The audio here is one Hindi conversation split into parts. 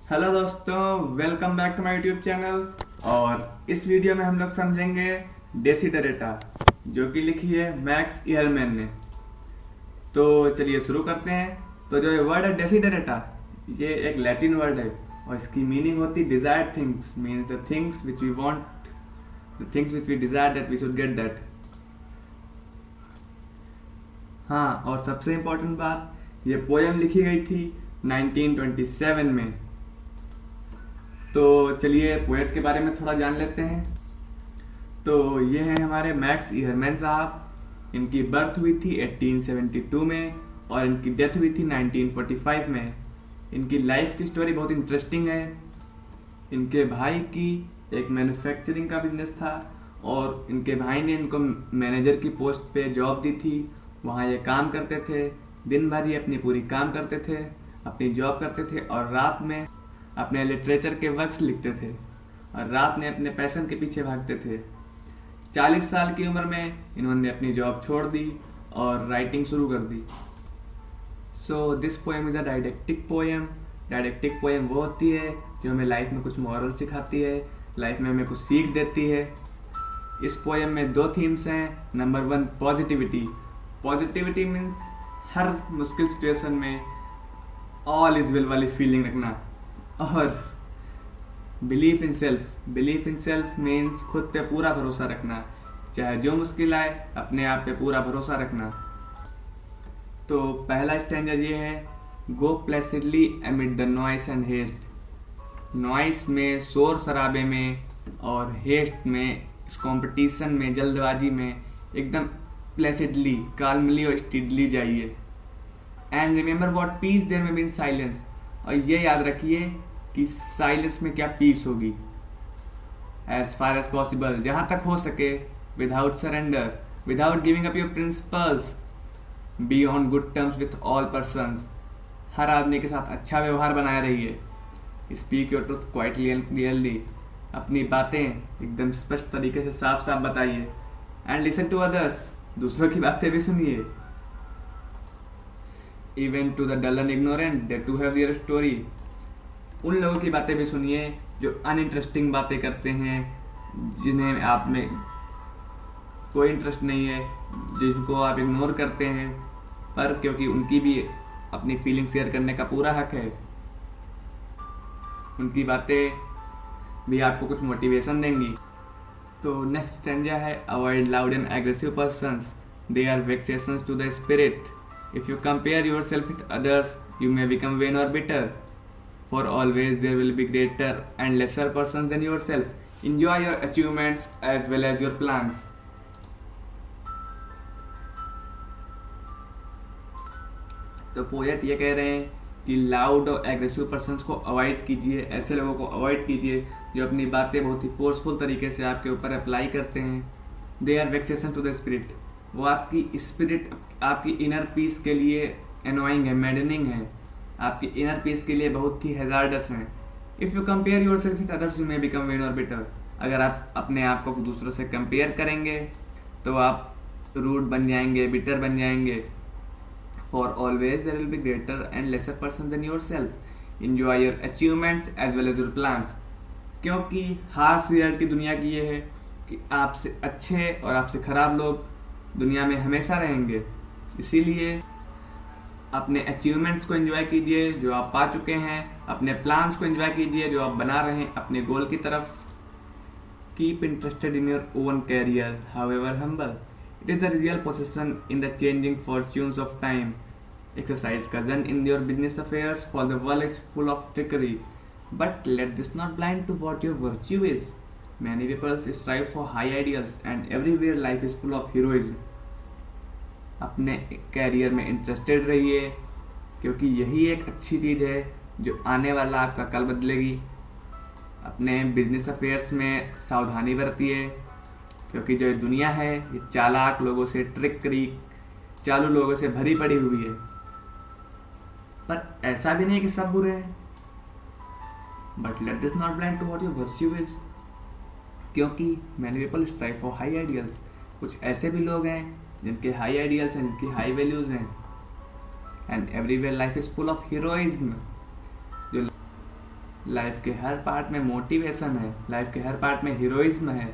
हेलो दोस्तों, welcome back to my YouTube channel. और इस वीडियो में हम लोग समझेंगे डेसिडरेटा, जो कि लिखी है मैक्स ईहरमैन ने। तो चलिए शुरू करते हैं। तो जो ये वर्ड है डेसिडरेटा, ये एक लैटिन वर्ड है और इसकी मीनिंग होती है desired things, means the things which we want, the things which we desire that we should get that. हाँ, और सबसे इम्पोर्टेंट बात, ये पोएम लिखी गई थी 1927 में। तो चलिए पोएट के बारे में थोड़ा जान लेते हैं। तो ये हैं हमारे मैक्स ईहरमैन साहब। इनकी बर्थ हुई थी 1872 में और इनकी डेथ हुई थी 1945 में। इनकी लाइफ की स्टोरी बहुत इंटरेस्टिंग है। इनके भाई की एक मैन्युफैक्चरिंग का बिजनेस था और इनके भाई ने इनको मैनेजर की पोस्ट पे जॉब दी थी। वहाँ ये काम करते थे, दिन भर ये अपनी पूरी काम करते थे, अपनी जॉब करते थे और रात में अपने लिटरेचर के वर्क्स लिखते थे और रात में अपने पैशन के पीछे भागते थे। 40 साल की उम्र में इन्होंने अपनी जॉब छोड़ दी और राइटिंग शुरू कर दी। So this poem is a didactic poem. Didactic poem वो होती है जो हमें लाइफ में कुछ मॉरल सिखाती है, लाइफ में हमें कुछ सीख देती है। इस पोएम में दो थीम्स हैं। Number 1, positivity. पॉजिटिविटी मीन्स हर मुश्किल सिचुएशन में ऑल इज वेल वाली फीलिंग रखना। और belief in self. Belief in self means खुद पे पूरा भरोसा रखना, चाहे जो मुश्किल आए अपने आप पे पूरा भरोसा रखना। तो पहला स्टैंजा ये है, go placidly amid the noise and haste. Noise में, शोर शराबे में, और हेस्ट में, इस कंपटीशन में, जल्दबाजी में एकदम प्लेसिडली, काल्मली और स्टीडली जाइए। And remember what peace there may be in silence. और ये याद रखिए कि साइलेंस में क्या पीस होगी। एज फार एज पॉसिबल, जहां तक हो सके, without surrender, without giving up your principles, be on good terms with all persons. हर आदमी के साथ अच्छा व्यवहार बनाए रहिए। Speak your truth quietly and clearly. अपनी बातें एकदम स्पष्ट तरीके से साफ साफ बताइए। एंड लिसन टू अदर्स, दूसरों की बातें भी सुनिए। Even to the dull and ignorant, they too have their story. उन लोगों की बातें भी सुनिए जो अनइंटरेस्टिंग बातें करते हैं, जिन्हें आप में कोई इंटरेस्ट नहीं है, जिनको आप इग्नोर करते हैं, पर क्योंकि उनकी भी अपनी फीलिंग शेयर करने का पूरा हक है। उनकी बातें भी आपको कुछ मोटिवेशन देंगी। तो नेक्स्ट स्टैंजा है, avoid loud and aggressive persons, they are vexations to the spirit. If you compare yourself with others, you may become vain और bitter. For always there will be greater and lesser persons than yourself. Enjoy your achievements as well as your plans. तो पोएट ये कह रहे हैं कि लाउड और एग्रेसिव पर्सन्स को अवॉइड कीजिए, ऐसे लोगों को अवॉइड कीजिए जो अपनी बातें बहुत ही फोर्सफुल तरीके से आपके ऊपर अप्लाई करते हैं। They are vexation to the spirit. वो आपकी स्पिरिट, आपकी इनर पीस के लिए एनोइंग है, मैडनिंग है, आपकी इनर पीस के लिए बहुत ही हैजार्डस हैं। If you compare your self with others, you may become vain और बिटर। अगर आप अपने आप को दूसरों से कंपेयर करेंगे तो आप रूड बन जाएंगे, बिटर बन जाएंगे। For always there will be greater and lesser person than yourself. Enjoy your achievements as well as your plans. क्योंकि हार्श रियलिटी दुनिया की ये है कि आपसे अच्छे और आपसे खराब लोग दुनिया में हमेशा रहेंगे। इसीलिए अपने अचीवमेंट्स को एंजॉय कीजिए जो आप पा चुके हैं, अपने प्लान्स को एंजॉय कीजिए जो आप बना रहे हैं अपने गोल की तरफ। Keep interested in your own career, however humble. It is the real position in the changing fortunes of time. Exercise caution in your business affairs, for the world is full of trickery, but let this not blind to what your virtue is. Many people strive for high ideals and everywhere life is full of heroism. अपने कैरियर में इंटरेस्टेड रहिए, क्योंकि यही एक अच्छी चीज़ है जो आने वाला आपका कल बदलेगी। अपने बिजनेस अफेयर्स में सावधानी बरतिए, क्योंकि जो दुनिया है ये चालाक लोगों से, ट्रिकरी, चालू लोगों से भरी पड़ी हुई है। पर ऐसा भी नहीं कि सब बुरे हैं। But let this not blind to what your virtue is, क्योंकि many people strive for high ideals. कुछ ऐसे भी लोग हैं जिनके हाई आइडियल्स हैं, जिनकी हाई वैल्यूज हैं। And everywhere life is full of heroism. Life के हर पार्ट में मोटिवेशन है, लाइफ के हर पार्ट में हीरोइज्म है।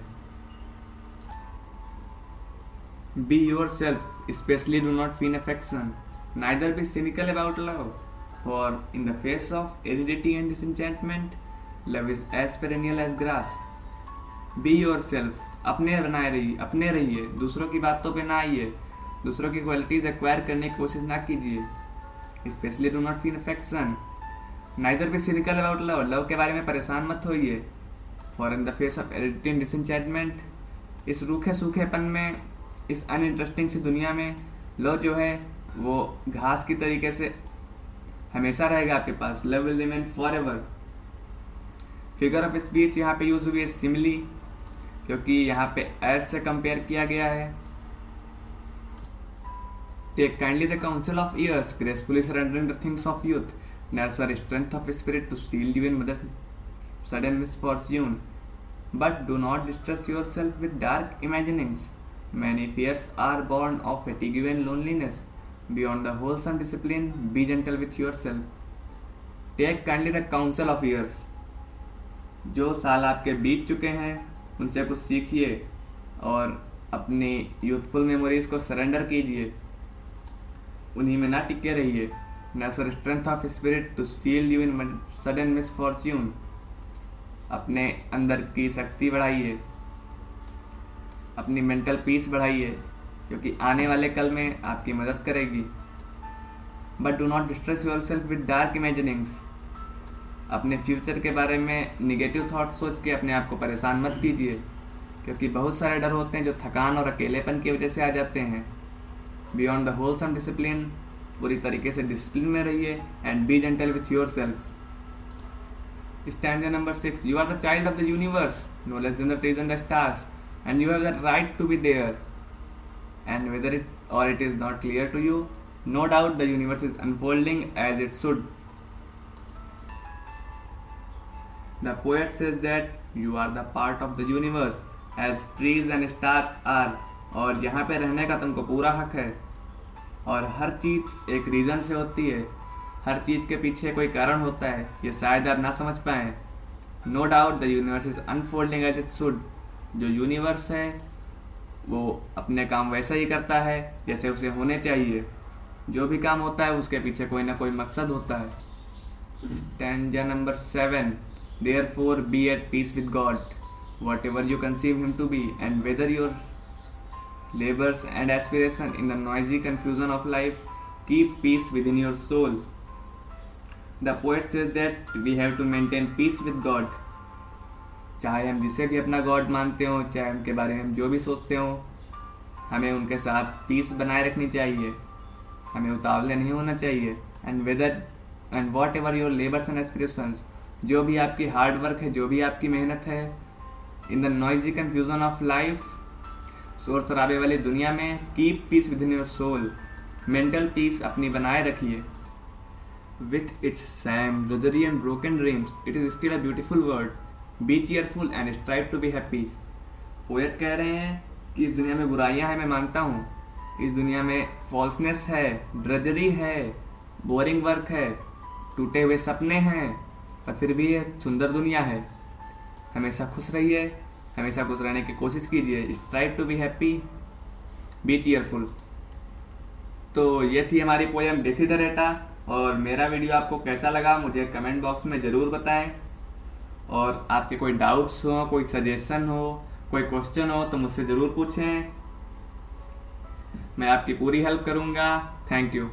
Be yourself, especially do not feel affection, neither be cynical about love, for in the face of aridity and disenchantment love is as perennial as grass. Be yourself, अपने रहिए, दूसरों की बातों पे ना आइए, दूसरों की क्वालिटीज एक्वायर करने की कोशिश ना कीजिए। Specially do not feel affection, neither be cynical about love, love के बारे में परेशान मत होइए। For in the face of aridity and disenchantment, इस रूखे सूखेपन में, इस अनइंटरेस्टिंग सी दुनिया में लव जो है वो घास की तरीके से हमेशा रहेगा आपके पास। Love will remain for ever. Figure of speech यहाँ पे यूज हुई है सिमिली, क्योंकि यहाँ पे एज से कंपेयर किया गया है। Take kindly the counsel of years, gracefully surrendering the things of youth, nurture strength of spirit to shield you in mother sudden misfortune, but do not distress yourself with dark imaginings. Many fears are born of fatigue and loneliness. Beyond the wholesome discipline, be gentle with yourself. Take kindly the counsel of years. जो साल आपके बीत चुके हैं उनसे कुछ सीखिए और अपनी यूथफुल मेमोरीज को सरेंडर कीजिए, उन्हीं में ना टिके रहिए। Nurture strength of spirit to shield you in sudden misfortune, अपने अंदर की शक्ति बढ़ाइए, अपनी मेंटल पीस बढ़ाइए, क्योंकि आने वाले कल में आपकी मदद करेगी। But do not distress yourself with dark imaginings, अपने फ्यूचर के बारे में निगेटिव थॉट सोच के अपने आप को परेशान मत कीजिए, क्योंकि बहुत सारे डर होते हैं जो थकान और अकेलेपन की वजह से आ जाते हैं। बियॉन्ड द होलसम डिसिप्लिन, पूरी तरीके से डिसिप्लिन में रहिए। And be gentle with yourself. Stanza number 6, you are the child of the universe, no less than the trees and the stars, and you have the right to be there, and whether it is not clear to you, no doubt the universe is unfolding as it should. The poet says that you are the part of the universe as trees and stars are, और यहाँ पे रहने का तुमको पूरा हक है। और हर चीज एक रीजन से होती है, हर चीज के पीछे कोई कारण होता है, ये शायद आप ना समझ पाए। No doubt the universe is unfolding as it should, जो यूनिवर्स है वो अपने काम वैसा ही करता है जैसे उसे होने चाहिए। जो भी काम होता है उसके पीछे कोई ना कोई मकसद होता है। Stanza number 7, therefore be at peace with God, whatever you conceive him to be, and whether your labors and aspiration in the noisy confusion of life, keep peace within your soul. The poet says that we have to maintain peace with God. चाहे हम जिसे भी अपना गॉड मानते हो, चाहे उनके बारे में हम जो भी सोचते हो, हमें उनके साथ पीस बनाए रखनी चाहिए, हमें उतावले नहीं होना चाहिए। And what ever your labours and aspirations, जो भी आपकी हार्ड वर्क है, जो भी आपकी मेहनत है, in the noisy confusion of life, शोर शराबे वाली दुनिया में, keep peace within your soul, mental peace अपनी बनाए रखिए। With its sham drudgery and broken dreams, it is still a beautiful world, be cheerful and strive to be happy. Poet कह रहे हैं कि इस दुनिया में बुराइयां हैं, मैं मानता हूँ, इस दुनिया में फॉल्सनेस है, ड्रजरी है, बोरिंग वर्क है, टूटे हुए सपने हैं, पर फिर भी ये सुंदर दुनिया है। हमेशा खुश रहिए, हमेशा खुश रहने की कोशिश कीजिए। Strive to be happy, be cheerful. तो ये थी हमारी पोएम डेसिडरेटा, और मेरा वीडियो आपको कैसा लगा मुझे कमेंट बॉक्स में ज़रूर बताएं। और आपके कोई डाउट्स हो, कोई सजेशन हो, कोई क्वेश्चन हो तो मुझसे ज़रूर पूछें, मैं आपकी पूरी हेल्प करूँगा। Thank you.